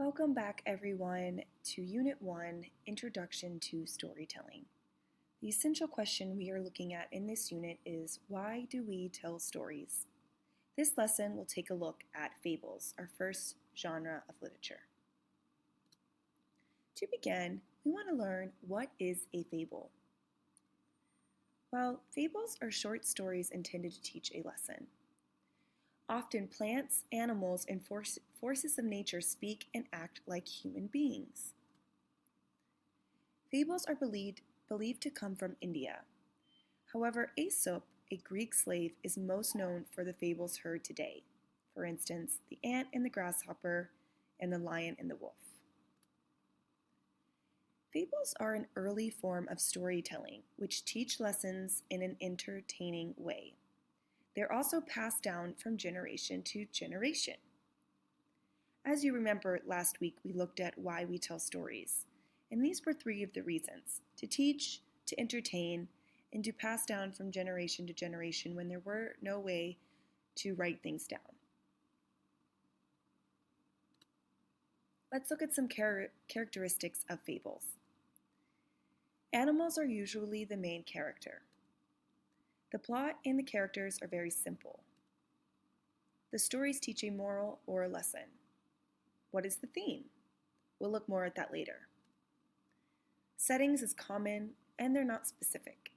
Welcome back, everyone, to Unit 1 Introduction to Storytelling. The essential question we are looking at in this unit is why do we tell stories? This lesson will take a look at fables, our first genre of literature. To begin, we want to learn what is a fable. Well, fables are short stories intended to teach a lesson. Often plants, animals, and forces of nature speak and act like human beings. Fables are believed to come from India. However, Aesop, a Greek slave, is most known for the fables heard today. For instance, the ant and the grasshopper, and the lion and the wolf. Fables are an early form of storytelling, which teach lessons in an entertaining way. They're also passed down from generation to generation. As you remember, last week we looked at why we tell stories, and these were three of the reasons: to teach, to entertain, and to pass down from generation to generation when there were no way to write things down. Let's look at some characteristics of fables. Animals are usually the main character. The plot and the characters are very simple. The stories teach a moral or a lesson. What is the theme? We'll look more at that later. Settings is common and they're not specific.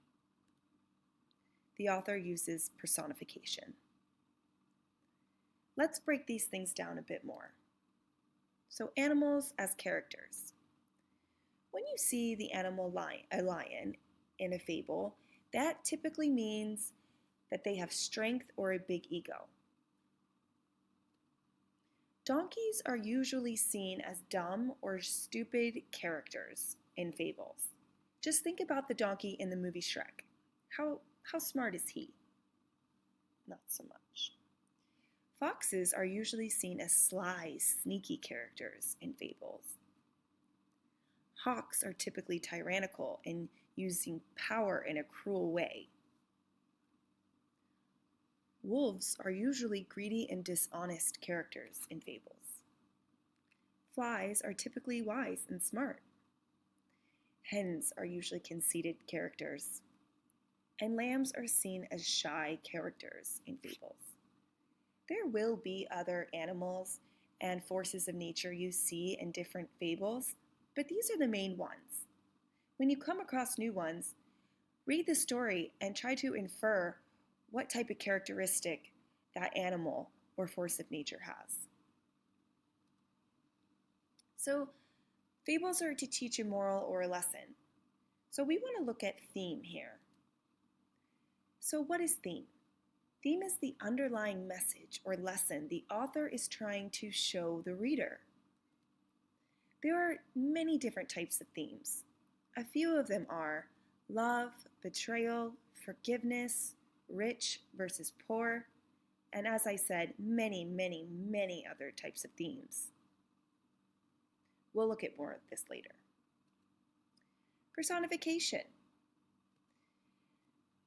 The author uses personification. Let's break these things down a bit more. So animals as characters. When you see the animal a lion in a fable, that typically means that they have strength or a big ego. Donkeys are usually seen as dumb or stupid characters in fables. Just think about the donkey in the movie Shrek. How smart is he? Not so much. Foxes are usually seen as sly, sneaky characters in fables. Hawks are typically tyrannical and using power in a cruel way. Wolves are usually greedy and dishonest characters in fables. Flies are typically wise and smart. Hens are usually conceited characters. And lambs are seen as shy characters in fables. There will be other animals and forces of nature you see in different fables, but these are the main ones. When you come across new ones, read the story and try to infer what type of characteristic that animal or force of nature has. So, fables are to teach a moral or a lesson. So we want to look at theme here. So what is theme? Theme is the underlying message or lesson the author is trying to show the reader. There are many different types of themes. A few of them are love, betrayal, forgiveness, rich versus poor, and as I said, many, many, many other types of themes. We'll look at more of this later. Personification.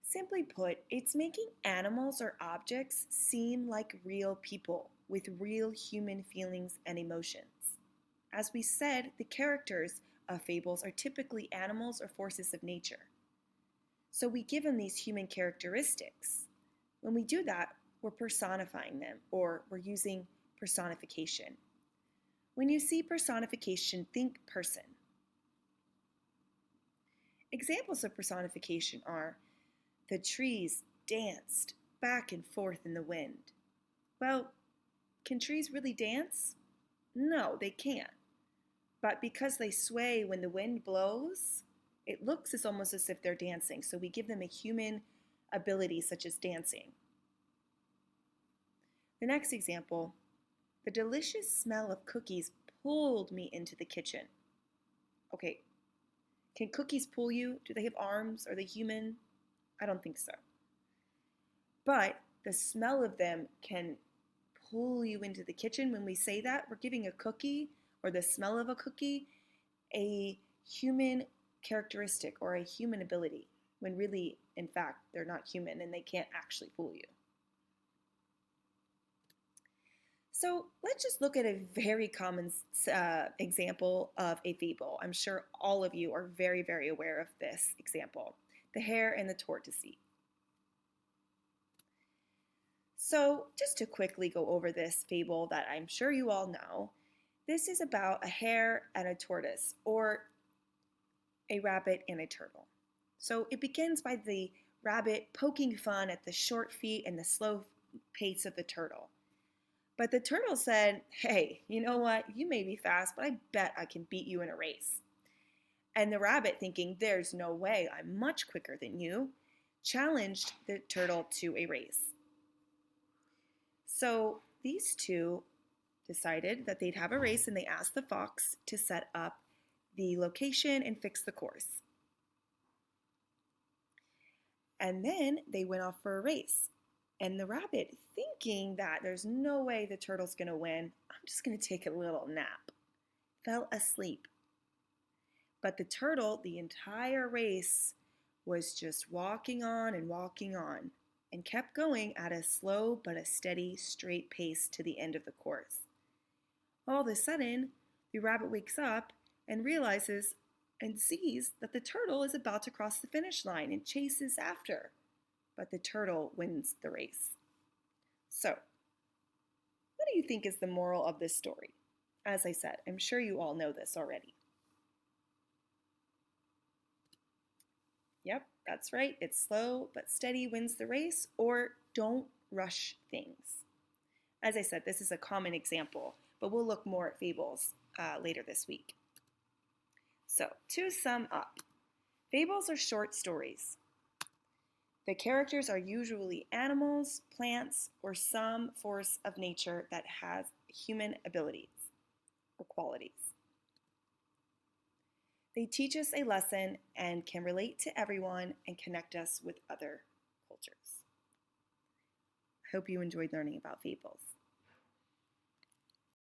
Simply put, it's making animals or objects seem like real people with real human feelings and emotions. As we said, the characters of fables are typically animals or forces of nature. So we give them these human characteristics. When we do that, we're personifying them, or we're using personification. When you see personification, think person. Examples of personification are the trees danced back and forth in the wind. Well, can trees really dance? No, they can't. But because they sway when the wind blows, it looks almost as if they're dancing, so we give them a human ability such as dancing. The next example, the delicious smell of cookies pulled me into the kitchen. Okay, can cookies pull you? Do they have arms? Are they human? I don't think so. But the smell of them can pull you into the kitchen. When we say that, we're giving a cookie or the smell of a cookie a human characteristic or a human ability, when really, in fact, they're not human and they can't actually fool you. So let's just look at a very common example of a fable. I'm sure all of you are very, very aware of this example, the hare and the tortoise. So just to quickly go over this fable that I'm sure you all know, this is about a hare and a tortoise, or a rabbit and a turtle. So it begins by the rabbit poking fun at the short feet and the slow pace of the turtle. But the turtle said, "Hey, you know what? You may be fast, but I bet I can beat you in a race." And the rabbit, thinking, "There's no way, I'm much quicker than you," challenged the turtle to a race. So these two decided that they'd have a race, and they asked the fox to set up the location and fix the course. And then they went off for a race. And the rabbit, thinking that there's no way the turtle's going to win, "I'm just going to take a little nap," fell asleep. But the turtle, the entire race, was just walking on and kept going at a slow but a steady, straight pace to the end of the course. All of a sudden, the rabbit wakes up and realizes and sees that the turtle is about to cross the finish line and chases after. But the turtle wins the race. So, what do you think is the moral of this story? As I said, I'm sure you all know this already. Yep, that's right. It's slow but steady wins the race, or don't rush things. As I said, this is a common example, but we'll look more at fables later this week. So, to sum up, fables are short stories. The characters are usually animals, plants, or some force of nature that has human abilities or qualities. They teach us a lesson and can relate to everyone and connect us with other cultures. I hope you enjoyed learning about fables.